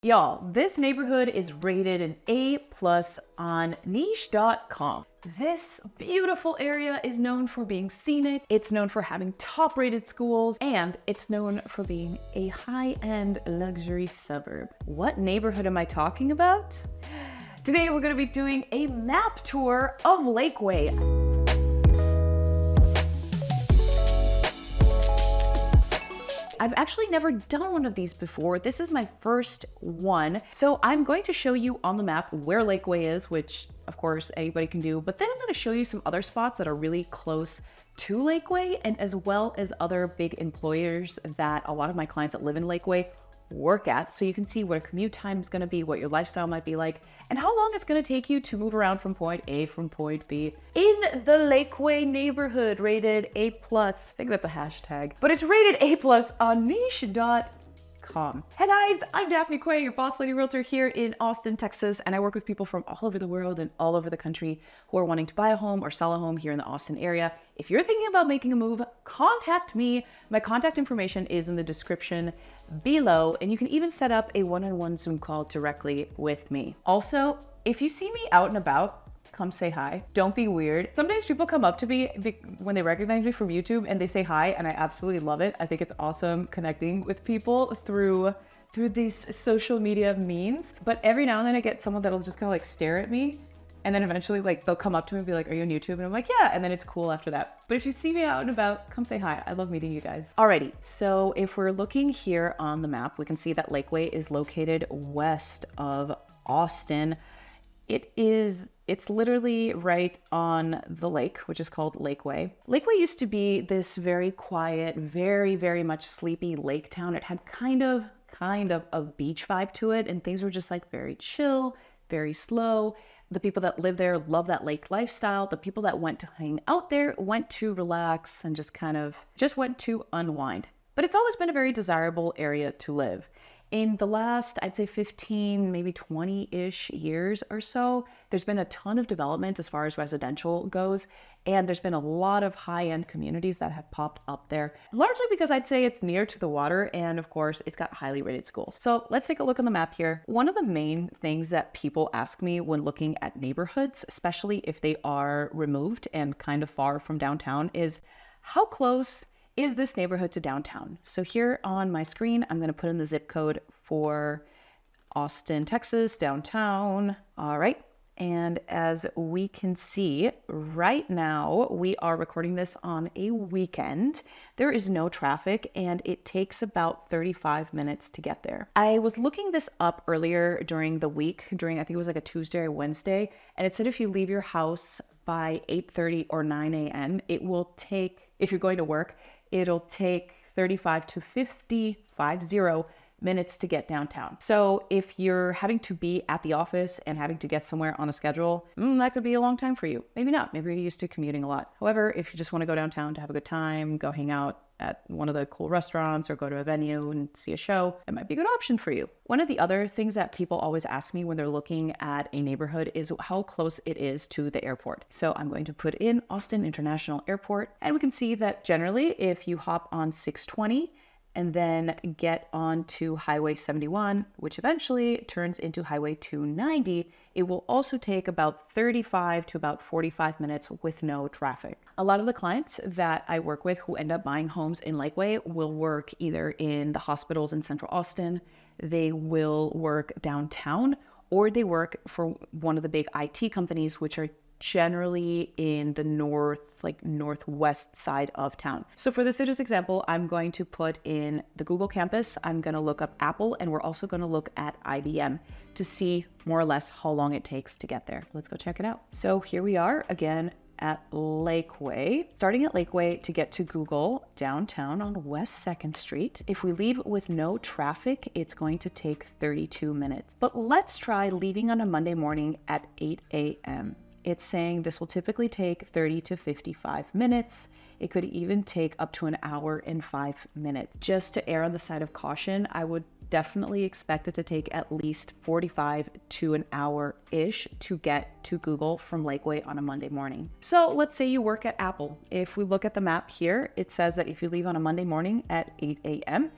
Y'all, this neighborhood is rated an A+ on niche.com. This beautiful area is known for being scenic, it's known for having top-rated schools, and it's known for being a high-end luxury suburb. What neighborhood am I talking about? Today we're going to be doing a map tour of Lakeway. I've actually never done one of these before. This is my first one. So I'm going to show you on the map where Lakeway is, which of course anybody can do, but then I'm going to show you some other spots that are really close to Lakeway, and as well as other big employers that a lot of my clients that live in Lakeway work at, so you can see what a commute time is going to be, what your lifestyle might be like, and how long it's going to take you to move around from point A from point B in the Lakeway neighborhood, rated A+. I think that's a hashtag, but it's rated A+ on niche.com. Hey guys, I'm Daphne Quay, your boss lady realtor here in Austin, Texas, and I work with people from all over the world and all over the country who are wanting to buy a home or sell a home here in the Austin area. If you're thinking about making a move, contact me. My contact information is in the description below, and you can even set up a one-on-one Zoom call directly with me. Also, if you see me out and about, come say hi. Don't be weird. Sometimes people come up to me when they recognize me from YouTube and they say hi, and I absolutely love it. I think it's awesome connecting with people through these social media means. But every now and then I get someone that'll just kind of like stare at me, and then eventually like they'll come up to me and be like, "Are you on YouTube?" And I'm like, "Yeah," and then it's cool after that. But if you see me out and about, come say hi. I love meeting you guys. Alrighty, so if we're looking here on the map, we can see that Lakeway is located west of Austin. It's literally right on the lake, which is called Lakeway. Lakeway used to be this very quiet, very, very much sleepy lake town. It had kind of a beach vibe to it, and things were just like very chill, very slow. The people that live there love that lake lifestyle. The people that went to hang out there went to relax and just went to unwind. But it's always been a very desirable area to live. In the last, I'd say 15, maybe 20-ish years or so, there's been a ton of development as far as residential goes, and there's been a lot of high-end communities that have popped up there, largely because I'd say it's near to the water, and of course, it's got highly rated schools. So let's take a look on the map here. One of the main things that people ask me when looking at neighborhoods, especially if they are removed and kind of far from downtown, is how close is this neighborhood to downtown? So here on my screen, I'm going to put in the zip code for Austin, Texas, downtown. All right. And as we can see right now, we are recording this on a weekend. There is no traffic, and it takes about 35 minutes to get there. I was looking this up earlier during the week, I think it was like a Tuesday or Wednesday, and it said if you leave your house by 8:30 or 9 a.m., it will take, if you're going to work, it'll take 35 to 50 minutes to get downtown. So if you're having to be at the office and having to get somewhere on a schedule, that could be a long time for you. Maybe not. Maybe you're used to commuting a lot. However, if you just want to go downtown to have a good time, go hang out at one of the cool restaurants or go to a venue and see a show, it might be a good option for you. One of the other things that people always ask me when they're looking at a neighborhood is how close it is to the airport. So I'm going to put in Austin International Airport, and we can see that generally if you hop on 620 and then get onto Highway 71, which eventually turns into Highway 290, it will also take about 35 to about 45 minutes with no traffic. A lot of the clients that I work with who end up buying homes in Lakeway will work either in the hospitals in Central Austin, they will work downtown, or they work for one of the big IT companies, which are generally in the northwest side of town. So for this city's example, I'm going to put in the Google campus, I'm going to look up Apple, and we're also going to look at IBM to see more or less how long it takes to get there. Let's go check it out. So here we are again at Lakeway. Starting at Lakeway to get to Google downtown on West 2nd Street. If we leave with no traffic, it's going to take 32 minutes. But let's try leaving on a Monday morning at 8 a.m. It's saying this will typically take 30 to 55 minutes. It could even take up to an hour and 5 minutes. Just to err on the side of caution, I would definitely expect it to take at least 45 to an hour-ish to get to Google from Lakeway on a Monday morning. So let's say you work at Apple. If we look at the map here, it says that if you leave on a Monday morning at 8 a.m.,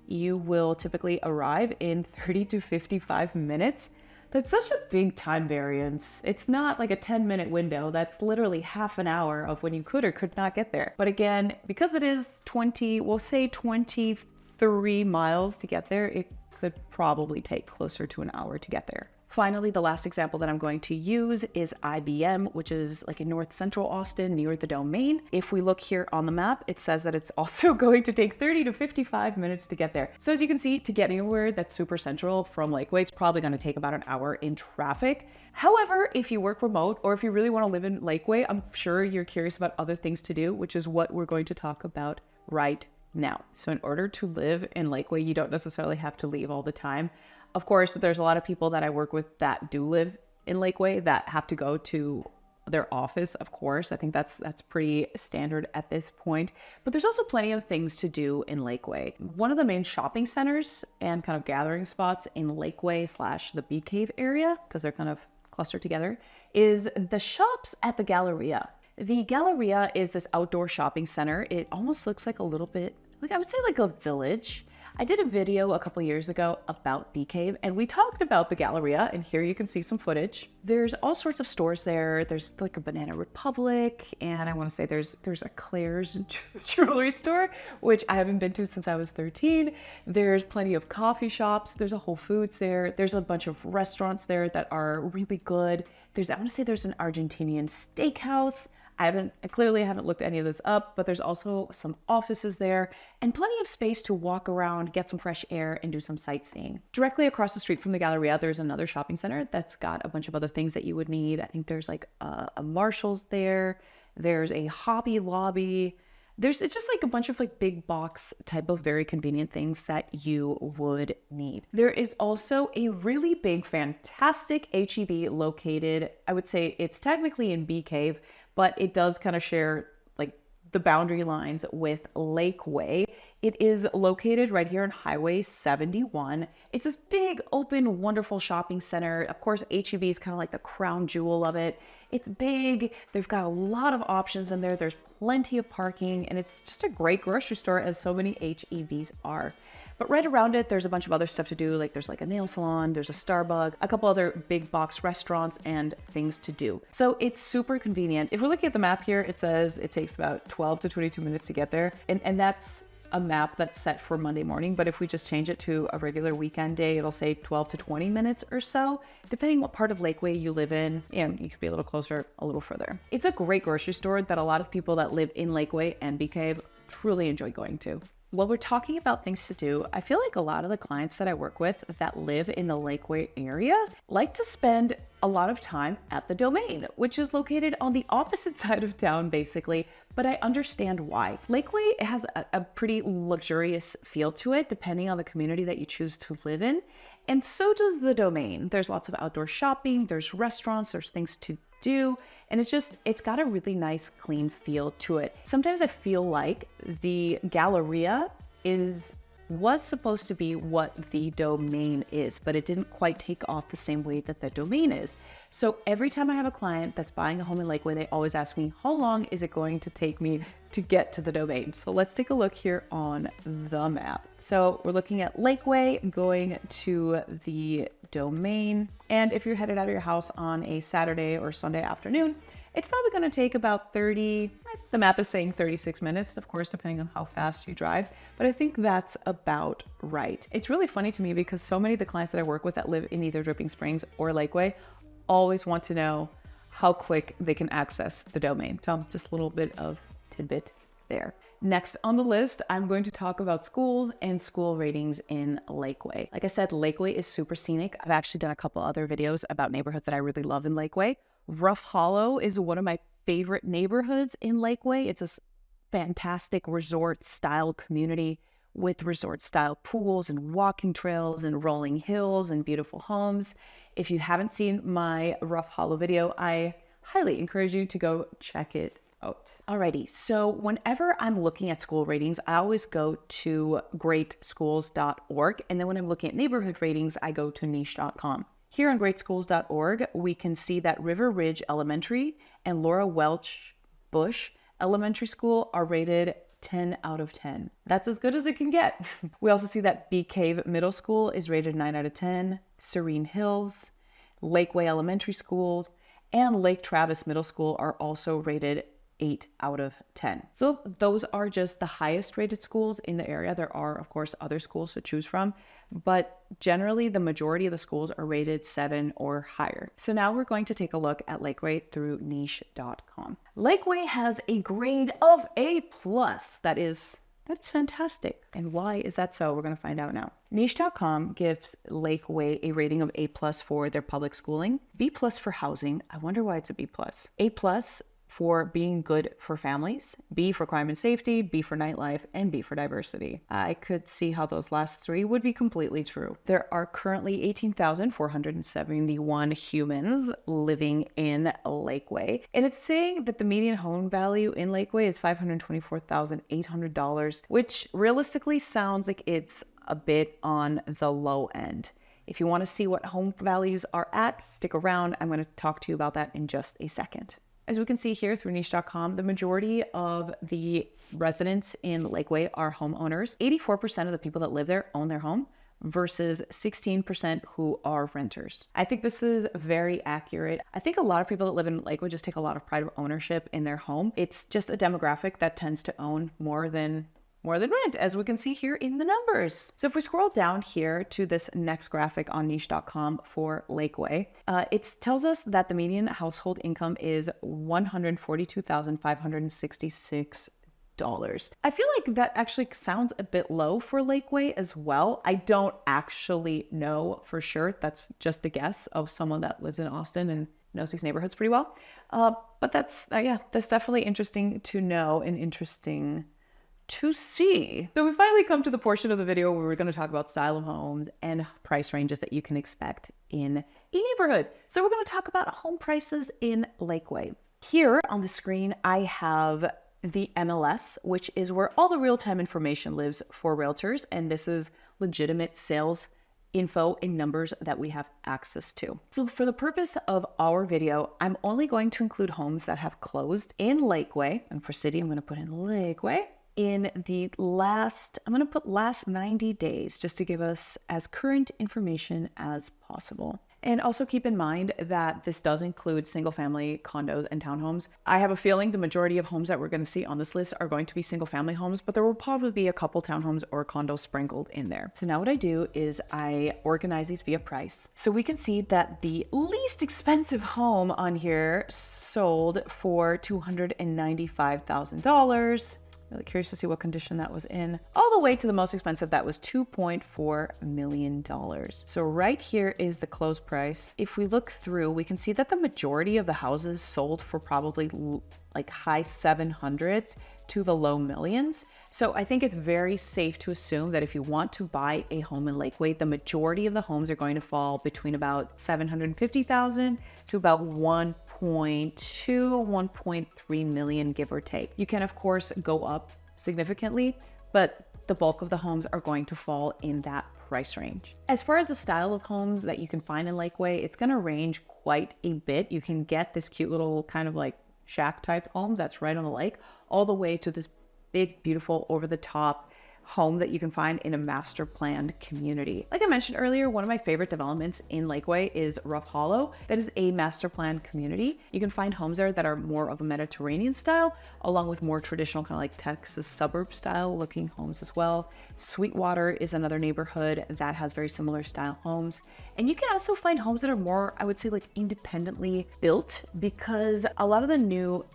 you will typically arrive in 30 to 55 minutes. That's such a big time variance. It's not like a 10-minute window. That's literally half an hour of when you could or could not get there. But again, because it is 23 miles to get there, it could probably take closer to an hour to get there. Finally, the last example that I'm going to use is IBM, which is like in north central Austin near the Domain. If we look here on the map, it says that it's also going to take 30 to 55 minutes to get there. So as you can see, to get anywhere that's super central from Lakeway, it's probably going to take about an hour in traffic. However, if you work remote or if you really want to live in Lakeway, I'm sure you're curious about other things to do, which is what we're going to talk about right now. So in order to live in Lakeway, you don't necessarily have to leave all the time. Of course, there's a lot of people that I work with that do live in Lakeway that have to go to their office, of course. I think that's pretty standard at this point. But there's also plenty of things to do in Lakeway. One of the main shopping centers and kind of gathering spots in Lakeway / the Bee Cave area, because they're kind of clustered together, is the shops at the Galleria. The Galleria is this outdoor shopping center. It almost looks like a little bit, like I would say like a village. I did a video a couple years ago about Bee Cave, and we talked about the Galleria, and here you can see some footage. There's all sorts of stores there. There's like a Banana Republic, and I want to say there's a Claire's jewelry store, which I haven't been to since I was 13. There's plenty of coffee shops. There's a Whole Foods there. There's a bunch of restaurants there that are really good. I want to say there's an Argentinian steakhouse. I clearly haven't looked any of this up, but there's also some offices there and plenty of space to walk around, get some fresh air, and do some sightseeing. Directly across the street from the Galleria, there's another shopping center that's got a bunch of other things that you would need. I think there's like a Marshall's there. There's a Hobby Lobby. It's just like a bunch of like big box type of very convenient things that you would need. There is also a really big, fantastic H-E-B located, I would say it's technically in Bee Cave, but it does kind of share like the boundary lines with Lakeway. It is located right here on Highway 71. It's this big, open, wonderful shopping center. Of course, H-E-B is kind of like the crown jewel of it. It's big. They've got a lot of options in there. There's plenty of parking, and it's just a great grocery store, as so many H-E-Bs are. But right around it, there's a bunch of other stuff to do. Like there's like a nail salon, there's a Starbucks, a couple other big box restaurants and things to do. So it's super convenient. If we're looking at the map here, it says it takes about 12 to 22 minutes to get there. And that's a map that's set for Monday morning. But if we just change it to a regular weekend day, it'll say 12 to 20 minutes or so, depending what part of Lakeway you live in. And you could be a little closer, a little further. It's a great grocery store that a lot of people that live in Lakeway and Bee Cave truly enjoy going to. While we're talking about things to do, I feel like a lot of the clients that I work with that live in the Lakeway area like to spend a lot of time at the Domain, which is located on the opposite side of town, basically, but I understand why. Lakeway has a pretty luxurious feel to it, depending on the community that you choose to live in, and so does the Domain. There's lots of outdoor shopping, there's restaurants, there's things to do, and it's got a really nice, clean feel to it. Sometimes I feel like the Galleria was supposed to be what the Domain is, but it didn't quite take off the same way that the Domain is. So every time I have a client that's buying a home in Lakeway, they always ask me, how long is it going to take me to get to the Domain? So let's take a look here on the map. So we're looking at Lakeway, going to the Domain. And if you're headed out of your house on a Saturday or Sunday afternoon, it's probably going to take about the map is saying 36 minutes, of course, depending on how fast you drive, but I think that's about right. It's really funny to me because so many of the clients that I work with that live in either Dripping Springs or Lakeway always want to know how quick they can access the Domain. So just a little bit of tidbit there. Next on the list, I'm going to talk about schools and school ratings in Lakeway. Like I said, Lakeway is super scenic. I've actually done a couple other videos about neighborhoods that I really love in Lakeway. Rough Hollow is one of my favorite neighborhoods in Lakeway. It's a fantastic resort-style community with resort-style pools and walking trails and rolling hills and beautiful homes. If you haven't seen my Rough Hollow video, I highly encourage you to go check it out. Alrighty, so whenever I'm looking at school ratings, I always go to greatschools.org, and then when I'm looking at neighborhood ratings, I go to niche.com. Here on greatschools.org, we can see that River Ridge Elementary and Laura Welch Bush Elementary School are rated 10 out of 10. That's as good as it can get. We also see that Bee Cave Middle School is rated 9 out of 10, Serene Hills, Lakeway Elementary School, and Lake Travis Middle School are also rated 8 out of 10. So those are just the highest rated schools in the area. There are, of course, other schools to choose from, but generally the majority of the schools are rated 7 or higher. So now we're going to take a look at Lakeway through niche.com. Lakeway has a grade of A+. That's fantastic. And why is that so? We're going to find out now. Niche.com gives Lakeway a rating of A+ for their public schooling, B+ for housing. I wonder why it's a B+. A+ for being good for families, B for crime and safety, B for nightlife, and B for diversity. I could see how those last three would be completely true. There are currently 18,471 humans living in Lakeway, and it's saying that the median home value in Lakeway is $524,800, which realistically sounds like it's a bit on the low end. If you want to see what home values are at, stick around. I'm going to talk to you about that in just a second. As we can see here through niche.com, the majority of the residents in Lakeway are homeowners. 84% of the people that live there own their home versus 16% who are renters. I think this is very accurate. I think a lot of people that live in Lakeway just take a lot of pride of ownership in their home. It's just a demographic that tends to own more than rent, as we can see here in the numbers. So if we scroll down here to this next graphic on niche.com for Lakeway, it tells us that the median household income is $142,566. I feel like that actually sounds a bit low for Lakeway as well. I don't actually know for sure. That's just a guess of someone that lives in Austin and knows these neighborhoods pretty well. But that's definitely interesting to know and interesting to see. So we finally come to the portion of the video where we're going to talk about style of homes and price ranges that you can expect in a neighborhood. So we're going to talk about home prices in Lakeway. Here on the screen, I have the MLS, which is where all the real-time information lives for realtors. And this is legitimate sales info and numbers that we have access to. So for the purpose of our video, I'm only going to include homes that have closed in Lakeway. And for city, I'm going to put in Lakeway. In the last 90 days, just to give us as current information as possible. And also keep in mind that this does include single family condos and townhomes. I have a feeling the majority of homes that we're going to see on this list are going to be single family homes, but there will probably be a couple townhomes or condos sprinkled in there. So now what I do is I organize these via price. So we can see that the least expensive home on here sold for $295,000. Really curious to see what condition that was in, all the way to the most expensive that was $2.4 million. So right here is the close price. If we look through, we can see that the majority of the houses sold for probably like high 700s to the low millions. So I think it's very safe to assume that if you want to buy a home in Lakeway, the majority of the homes are going to fall between about 750,000 to about 1.3 million, give or take. You can of course go up significantly, but the bulk of the homes are going to fall in that price range. As far as the style of homes that you can find in Lakeway, it's going to range quite a bit. You can get this cute little kind of like shack type home that's right on the lake, all the way to this big, beautiful, over the top home that you can find in a master planned community. Like I mentioned earlier, one of my favorite developments in Lakeway is Rough Hollow. That is a master planned community. You can find homes there that are more of a Mediterranean style, along with more traditional kind of like Texas suburb style looking homes as well. Sweetwater is another neighborhood that has very similar style homes. And you can also find homes that are more, I would say, like independently built, because a lot of the new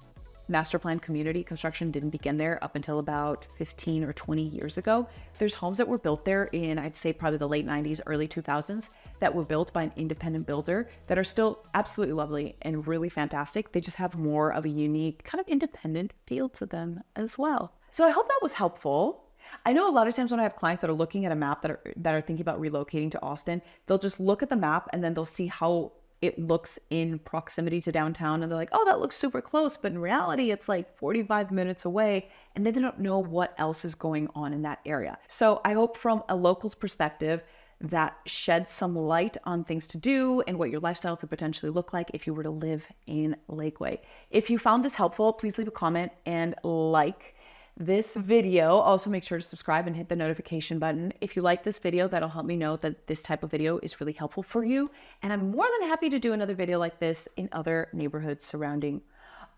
master plan community construction didn't begin there up until about 15 or 20 years ago. There's homes that were built there in, I'd say, probably the late 90s, early 2000s that were built by an independent builder that are still absolutely lovely and really fantastic. They just have more of a unique kind of independent feel to them as well. So I hope that was helpful. I know a lot of times when I have clients that are looking at a map that are thinking about relocating to Austin, they'll just look at the map and then they'll see how it looks in proximity to downtown, and they're like, oh, that looks super close, but in reality it's like 45 minutes away, and then they don't know what else is going on in that area. So I hope from a local's perspective that sheds some light on things to do and what your lifestyle could potentially look like if you were to live in Lakeway. If you found this helpful, please leave a comment and like this video. Also make sure to subscribe and hit the notification button. If you like this video, that'll help me know that this type of video is really helpful for you. And I'm more than happy to do another video like this in other neighborhoods surrounding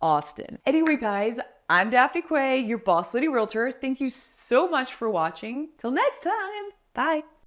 Austin. Anyway, guys, I'm Daphne Quay, your Boss Lady Realtor. Thank you so much for watching. Till next time, bye.